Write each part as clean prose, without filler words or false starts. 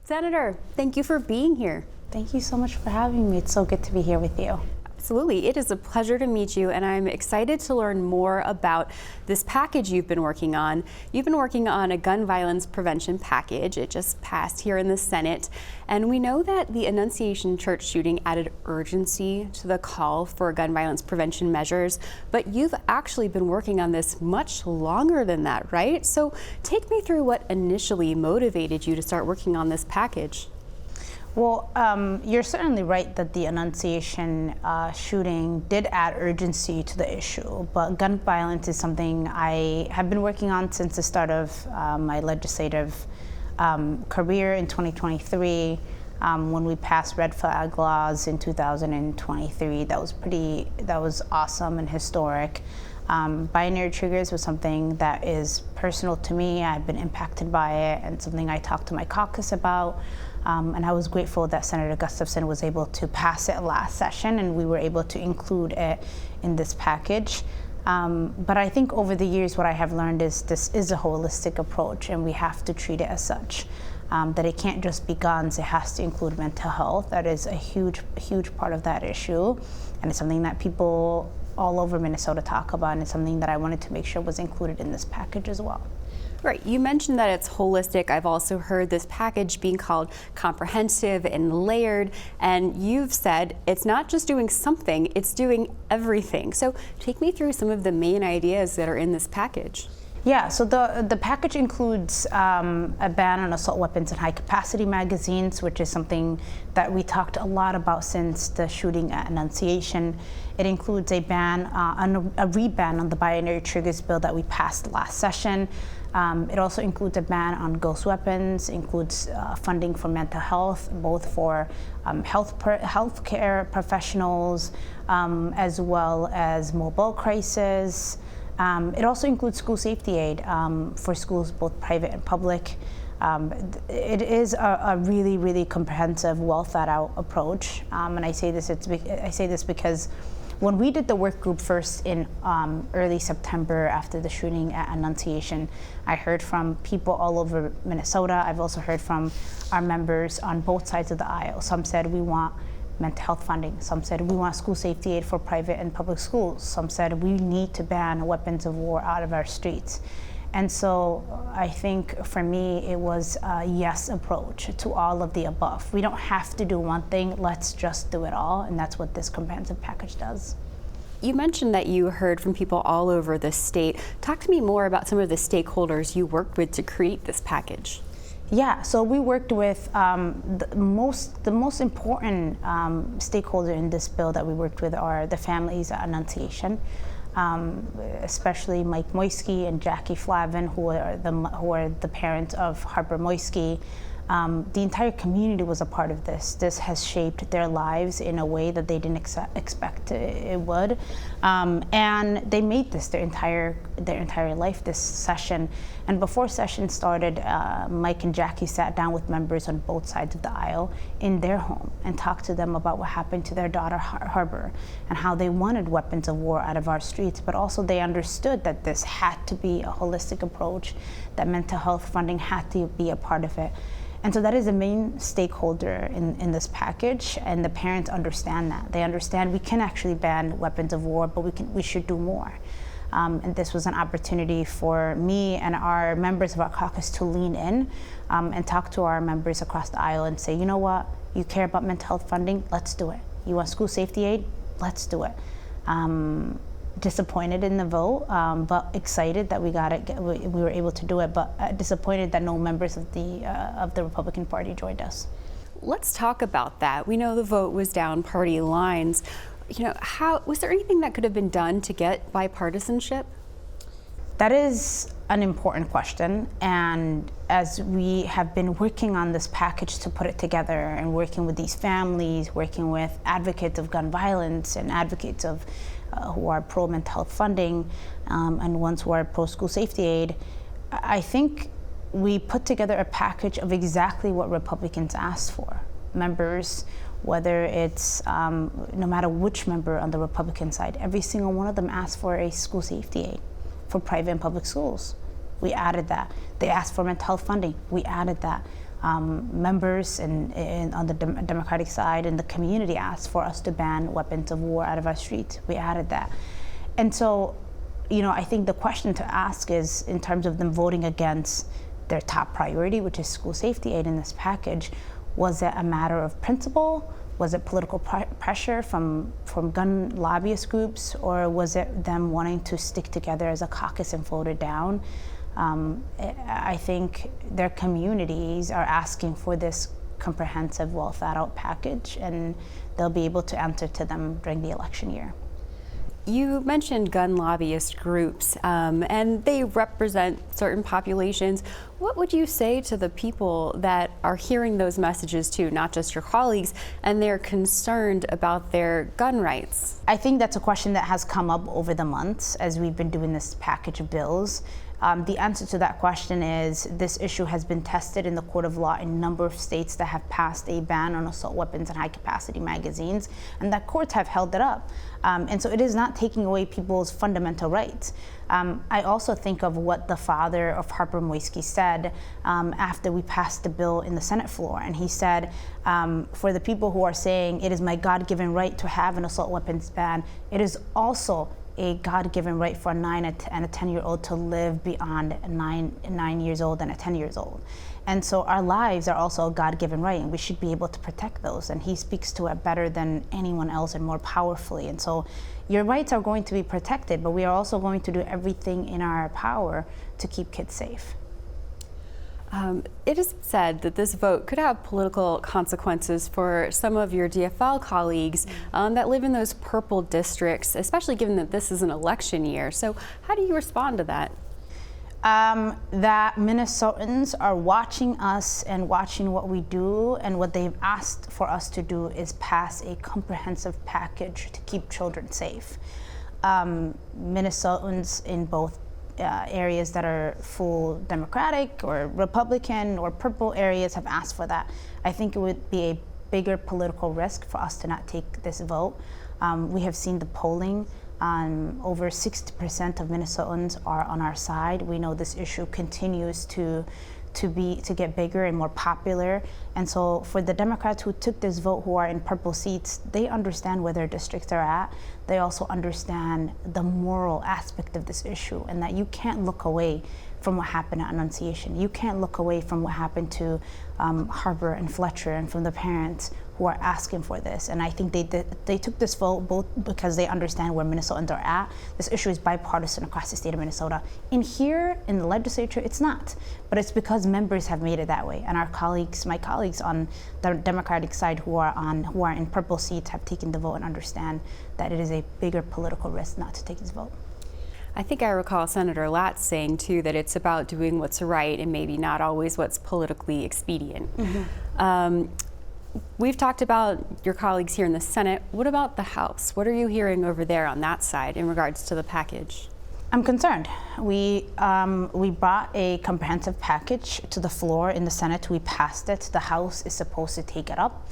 Senator, thank you for being here. Thank you so much for having me. It's so good to be here with you. Absolutely. It is a pleasure to meet you, and I'm excited to learn more about this package you've been working on. You've been working on a gun violence prevention package. It just passed here in the Senate, and we know that the Annunciation Church shooting added urgency to the call for gun violence prevention measures, but you've actually been working on this much longer than that, right? So take me through what initially motivated you to start working on this package. Well, you're certainly right that the Annunciation shooting did add urgency to the issue, but gun violence is something I have been working on since the start of my legislative career in 2023. When we passed red flag laws in 2023, that was awesome and historic. Binary triggers was something that is personal to me. I've been impacted by it, and something I talked to my caucus about. And I was grateful that Senator Gustafson was able to pass it last session, and we were able to include it in this package. But I think over the years, what I have learned is this is a holistic approach, and we have to treat it as such. That it can't just be guns, it has to include mental health. That is a huge part of that issue, and it's something that people all over Minnesota talk about, and it's something that I wanted to make sure was included in this package as well. Right, you mentioned that it's holistic. I've also heard this package being called comprehensive and layered, and you've said it's not just doing something, it's doing everything. So take me through some of the main ideas that are in this package. Yeah, so the package includes a ban on assault weapons and high-capacity magazines, which is something that we talked a lot about since the shooting at Annunciation. It includes a re-ban on the binary triggers bill that we passed last session. It also includes a ban on ghost weapons, includes funding for mental health, both for healthcare professionals, as well as mobile crisis. It also includes school safety aid for schools, both private and public. It is a really comprehensive, well thought out approach. And I say this because when we did the work group first in early September after the shooting at Annunciation, I heard from people all over Minnesota. I've also heard from our members on both sides of the aisle. Some said we want mental health funding. Some said we want school safety aid for private and public schools. Some said we need to ban weapons of war out of our streets. And so I think for me, it was a yes approach to all of the above. We don't have to do one thing, let's just do it all. And that's what this comprehensive package does. You mentioned that you heard from people all over the state. Talk to me more about some of the stakeholders you worked with to create this package. Yeah, so we worked with the most important stakeholder in this bill that we worked with are the families at Annunciation, especially Mike Moisky and Jackie Flavin, who are the parents of Harper Moisky. The entire community was a part of this. This has shaped their lives in a way that they didn't expect it would, and they made this their entire life this session. And before session started, Mike and Jackie sat down with members on both sides of the aisle in their home and talked to them about what happened to their daughter Harper and how they wanted weapons of war out of our streets, but also they understood that this had to be a holistic approach, that mental health funding had to be a part of it. And so that is the main stakeholder in this package, and the parents understand that. They understand we can actually ban weapons of war, but we should do more. And this was an opportunity for me and our members of our caucus to lean in and talk to our members across the aisle and say, you know what, you care about mental health funding, let's do it. You want school safety aid, let's do it. Disappointed in the vote, but excited that we got it. We were able to do it, but disappointed that no members of the Republican Party joined us. Let's talk about that. We know the vote was down party lines. Was there anything that could have been done to get bipartisanship? That is an important question, and as we have been working on this package to put it together and working with these families, working with advocates of gun violence and advocates of who are pro mental health funding and ones who are pro school safety aid, I think we put together a package of exactly what Republicans asked for. Members, whether it's no matter which member on the Republican side, every single one of them asked for a school safety aid for private and public schools. We added that. They asked for mental health funding. We added that. members on the Democratic side and the community asked for us to ban weapons of war out of our streets. We added that. And so, I think the question to ask is, in terms of them voting against their top priority, which is school safety aid in this package, was it a matter of principle? Was it political pressure from gun lobbyist groups, or was it them wanting to stick together as a caucus and vote it down? I think their communities are asking for this comprehensive, well thought out package, and they'll be able to answer to them during the election year. You mentioned gun lobbyist groups, and they represent certain populations. What would you say to the people that are hearing those messages too, not just your colleagues, and they're concerned about their gun rights? I think that's a question that has come up over the months as we've been doing this package of bills. The answer to that question is this issue has been tested in the court of law in a number of states that have passed a ban on assault weapons and high-capacity magazines, and that courts have held it up. And so it is not taking away people's fundamental rights. I also think of what the father of Harper Moisky said after we passed the bill in the Senate floor. And he said, for the people who are saying it is my God-given right to have an assault weapons ban, it is also a God-given right for a 9 and a 10-year-old to live beyond 9 years old and 10 years old. And so our lives are also a God-given right, and we should be able to protect those. And he speaks to it better than anyone else and more powerfully. And so your rights are going to be protected, but we are also going to do everything in our power to keep kids safe. It is said that this vote could have political consequences for some of your DFL colleagues that live in those purple districts, especially given that this is an election year. So how do you respond to that? That Minnesotans are watching us and watching what we do, and what they've asked for us to do is pass a comprehensive package to keep children safe. Minnesotans in both areas that are full Democratic or Republican or purple areas have asked for that. I think it would be a bigger political risk for us to not take this vote. We have seen the polling. Over 60% of Minnesotans are on our side. We know this issue continues to get bigger and more popular. And so for the Democrats who took this vote, who are in purple seats, they understand where their districts are at. They also understand the moral aspect of this issue, and that you can't look away from what happened at Annunciation. You can't look away from what happened to Harbor and Fletcher, and from the parents who are asking for this. And I think they took this vote both because they understand where Minnesotans are at. This issue is bipartisan across the state of Minnesota. In here, in the legislature, it's not. But it's because members have made it that way. And our colleagues, my colleagues on the Democratic side who are in purple seats have taken the vote and understand that it is a bigger political risk not to take this vote. I think I recall Senator Latz saying, too, that it's about doing what's right and maybe not always what's politically expedient. Mm-hmm. We've talked about your colleagues here in the Senate. What about the House? What are you hearing over there on that side in regards to the package? I'm concerned. We brought a comprehensive package to the floor in the Senate. We passed it. The House is supposed to take it up.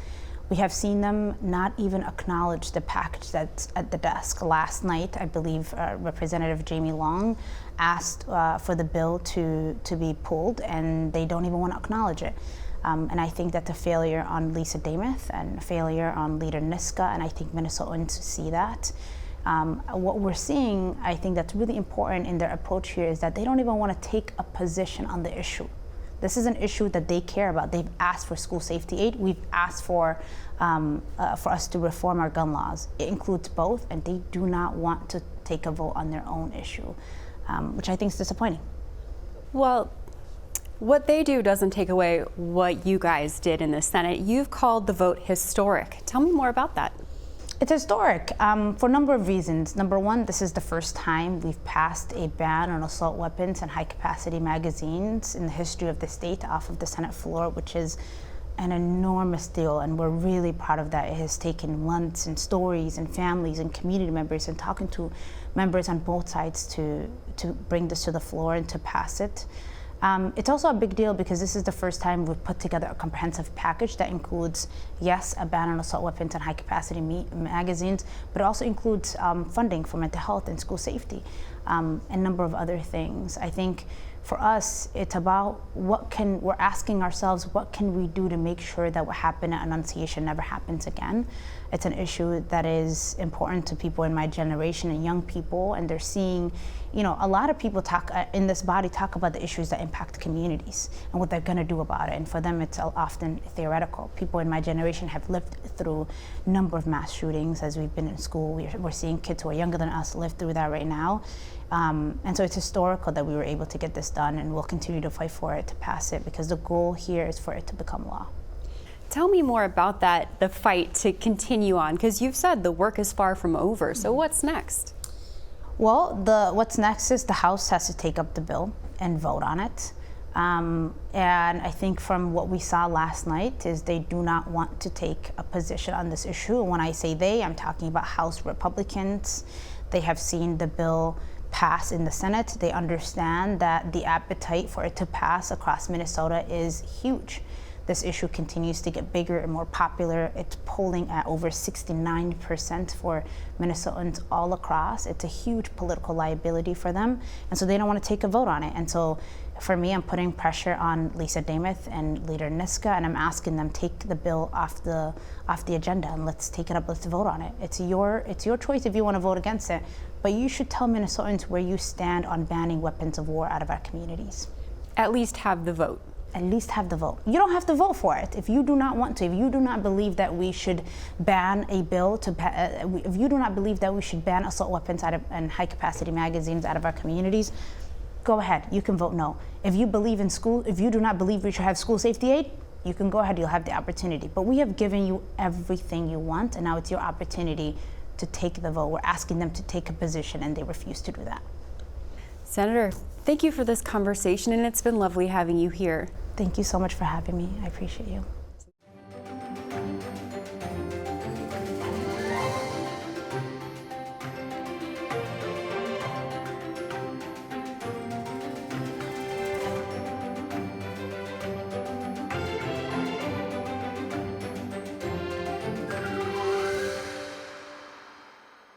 We have seen them not even acknowledge the package that's at the desk. Last night, I believe Representative Jamie Long asked for the bill to be pulled, and they don't even want to acknowledge it. And I think that's a failure on Lisa Damuth and a failure on Leader Niska, and I think Minnesotans see that. What we're seeing, I think that's really important in their approach here, is that they don't even want to take a position on the issue. This is an issue that they care about. They've asked for school safety aid. We've asked for us to reform our gun laws. It includes both, and they do not want to take a vote on their own issue, which I think is disappointing. Well, what they do doesn't take away what you guys did in the Senate. You've called the vote historic. Tell me more about that. It's historic for a number of reasons. Number one, this is the first time we've passed a ban on assault weapons and high-capacity magazines in the history of the state off of the Senate floor, which is an enormous deal, and we're really proud of that. It has taken months and stories and families and community members and talking to members on both sides to bring this to the floor and to pass it. It's also a big deal because this is the first time we've put together a comprehensive package that includes, yes, a ban on assault weapons and high-capacity magazines, but it also includes funding for mental health and school safety, and a number of other things. I think For us, it's about we're asking ourselves, what can we do to make sure that what happened at Annunciation never happens again? It's an issue that is important to people in my generation and young people, and they're seeing, a lot of people in this body talk about the issues that impact communities and what they're gonna do about it. And for them, it's often theoretical. People in my generation have lived through a number of mass shootings as we've been in school. We're seeing kids who are younger than us live through that right now. And so it's historical that we were able to get this done, and we'll continue to fight for it to pass it, because the goal here is for it to become law. Tell me more about that, the fight to continue on, because you've said the work is far from over. So what's next? Well, what's next is the House has to take up the bill and vote on it. And I think from what we saw last night is they do not want to take a position on this issue. And when I say they, I'm talking about House Republicans. They have seen the bill pass in the Senate. They understand that the appetite for it to pass across Minnesota is huge. This issue continues to get bigger and more popular. It's polling at over 69% for Minnesotans all across. It's a huge political liability for them, and so they don't want to take a vote on it. And so for me, I'm putting pressure on Lisa Demuth and Leader Niska, and I'm asking them, take the bill off the agenda and let's take it up, let's vote on it. It's your choice if you want to vote against it, but you should tell Minnesotans where you stand on banning weapons of war out of our communities. At least have the vote. At least have the vote. You don't have to vote for it if you do not want to. If you do not believe that we should ban a bill if you do not believe that we should ban assault weapons and high-capacity magazines out of our communities, go ahead. You can vote no. If you believe in school, if you do not believe we should have school safety aid, you can go ahead. You'll have the opportunity. But we have given you everything you want, and now it's your opportunity to take the vote. We're asking them to take a position, and they refuse to do that. Senator, thank you for this conversation, and it's been lovely having you here. Thank you so much for having me. I appreciate you.